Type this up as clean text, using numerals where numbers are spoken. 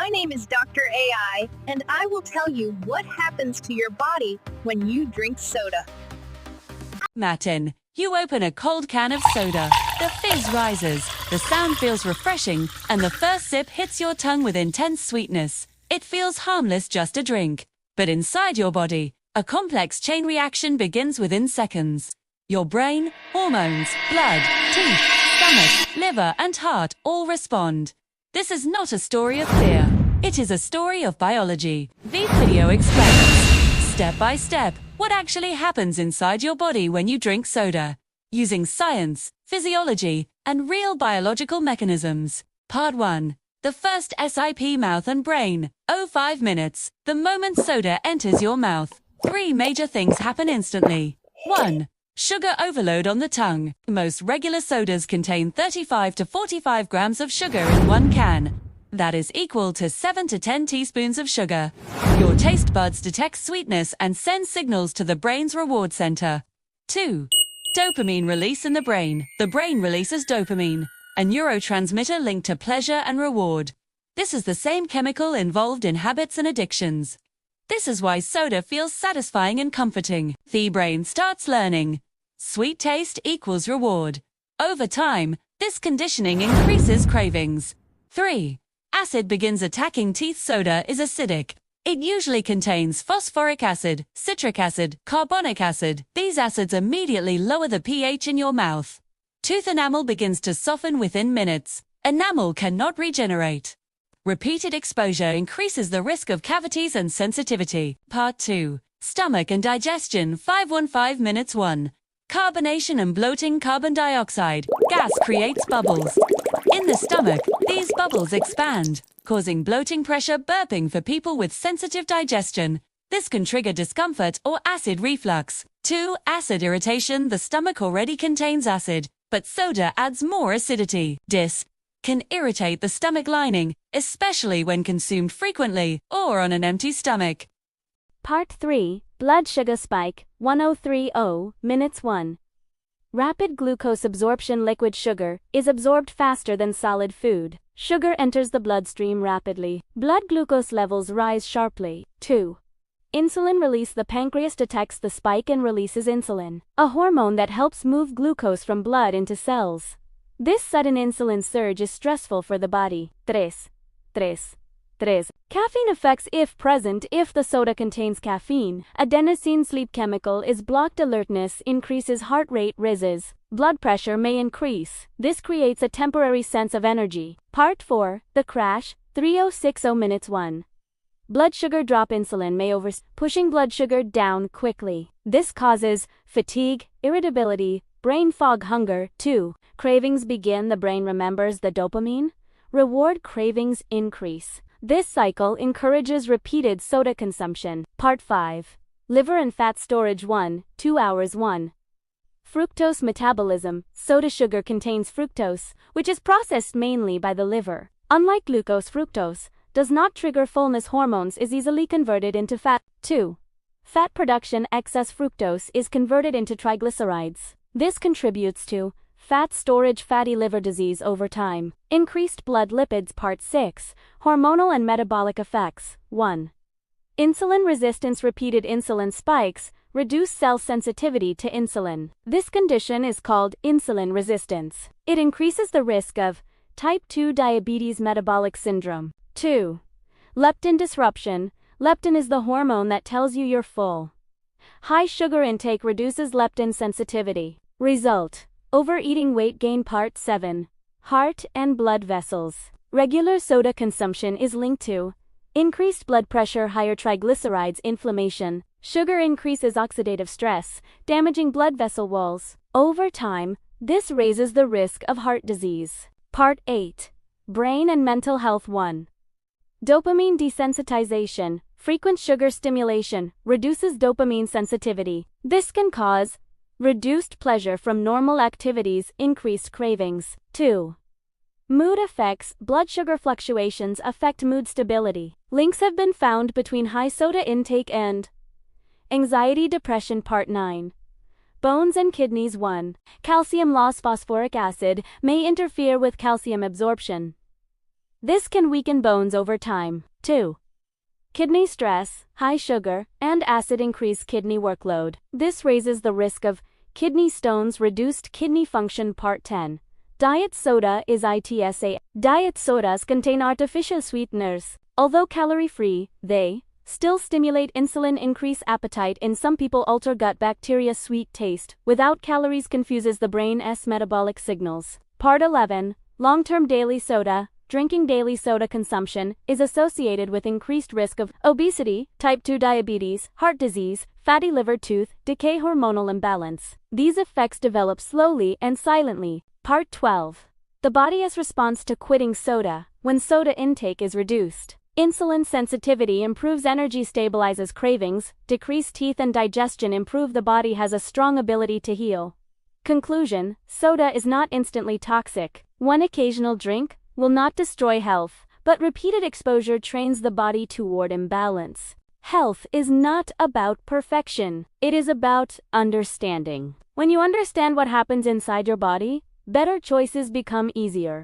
My name is Dr. AI, and I will tell you what happens to your body when you drink soda. Matin, you open a cold can of soda. The fizz rises, the sound feels refreshing, and the first sip hits your tongue with intense sweetness. It feels harmless, just a drink. But inside your body, a complex chain reaction begins within seconds. Your brain, hormones, blood, teeth, stomach, liver, and heart all respond. This is not a story of fear. It is a story of biology. This video explains, step by step, what actually happens inside your body when you drink soda, using science, physiology, and real biological mechanisms. Part 1. The first SIP, mouth and brain. 5 minutes. The moment soda enters your mouth. 3 major things happen instantly. 1. Sugar overload on the tongue. Most regular sodas contain 35 to 45 grams of sugar in one can. That is equal to 7 to 10 teaspoons of sugar. Your taste buds detect sweetness and send signals to the brain's reward center. 2. Dopamine release in the brain. The brain releases dopamine, a neurotransmitter linked to pleasure and reward. This is the same chemical involved in habits and addictions. This is why soda feels satisfying and comforting. The brain starts learning. Sweet taste equals reward. Over time, this conditioning increases cravings. 3. Acid begins attacking teeth. Soda is acidic. It usually contains phosphoric acid, citric acid, carbonic acid. These acids immediately lower the pH in your mouth. Tooth enamel begins to soften within minutes. Enamel cannot regenerate. Repeated exposure increases the risk of cavities and sensitivity. Part 2. Stomach and digestion. 515 minutes. 1. Carbonation and bloating. Carbon dioxide gas creates bubbles. In the stomach, these bubbles expand, causing bloating, pressure, burping for people with sensitive digestion. This can trigger discomfort or acid reflux. 2. Acid irritation. The stomach already contains acid, but soda adds more acidity. This can irritate the stomach lining, especially when consumed frequently or on an empty stomach. Part 3. Blood sugar spike. 1030 minutes. 1. Rapid glucose absorption. Liquid sugar is absorbed faster than solid food. Sugar enters the bloodstream rapidly. Blood glucose levels rise sharply. 2. Insulin release. The pancreas detects the spike and releases insulin, a hormone that helps move glucose from blood into cells. This sudden insulin surge is stressful for the body. 3. Caffeine effects, if present. If the soda contains caffeine, adenosine sleep chemical is blocked. Alertness increases, heart rate rises, blood pressure may increase. This creates a temporary sense of energy. Part 4. The crash. 3060 minutes. 1. Blood sugar drop. Insulin may pushing blood sugar down quickly. This causes fatigue, irritability, brain fog, hunger. 2. Cravings begin. The brain remembers the dopamine. Reward cravings increase. This cycle encourages repeated soda consumption. Part 5. Liver and fat storage. 1, 2 hours. 1. Fructose metabolism. Soda sugar contains fructose, which is processed mainly by the liver. Unlike glucose, fructose does not trigger fullness hormones, is easily converted into fat. 2. Fat production. Excess fructose is converted into triglycerides. This contributes to fat storage, fatty liver disease over time. Increased blood lipids. Part 6. Hormonal and metabolic effects. 1. Insulin resistance. Repeated insulin spikes reduce cell sensitivity to insulin. This condition is called insulin resistance. It increases the risk of type 2 diabetes, metabolic syndrome. 2. Leptin disruption. Leptin is the hormone that tells you you're full. High sugar intake reduces leptin sensitivity. Result: overeating, weight gain. Part 7. Heart and blood vessels. Regular soda consumption is linked to increased blood pressure, higher triglycerides, inflammation. Sugar increases oxidative stress, damaging blood vessel walls. Over time, this raises the risk of heart disease. Part 8. Brain and mental health. 1. Dopamine desensitization. Frequent sugar stimulation reduces dopamine sensitivity. This can cause reduced pleasure from normal activities, increased cravings. 2. Mood effects. Blood sugar fluctuations affect mood stability. Links have been found between high soda intake and anxiety, depression. Part 9. Bones and kidneys. 1. Calcium loss. Phosphoric acid may interfere with calcium absorption. This can weaken bones over time. 2. Kidney stress, high sugar, and acid increase kidney workload. This raises the risk of kidney stones, reduced kidney function. Part 10. Diet soda is ITSA. Diet sodas contain artificial sweeteners. Although calorie-free, they still stimulate insulin, increase appetite in some people, alter gut bacteria. Sweet taste without calories confuses the brain's metabolic signals. Part 11. Long-term daily soda. Drinking daily soda consumption is associated with increased risk of obesity, type 2 diabetes, heart disease, fatty liver, tooth decay, hormonal imbalance. These effects develop slowly and silently. Part 12. The body's response to quitting soda. When soda intake is reduced, insulin sensitivity improves, energy stabilizes cravings, decrease teeth and digestion improve. The body has a strong ability to heal. Conclusion: soda is not instantly toxic. One occasional drink will not destroy health, but repeated exposure trains the body toward imbalance. Health is not about perfection. It is about understanding. When you understand what happens inside your body, better choices become easier.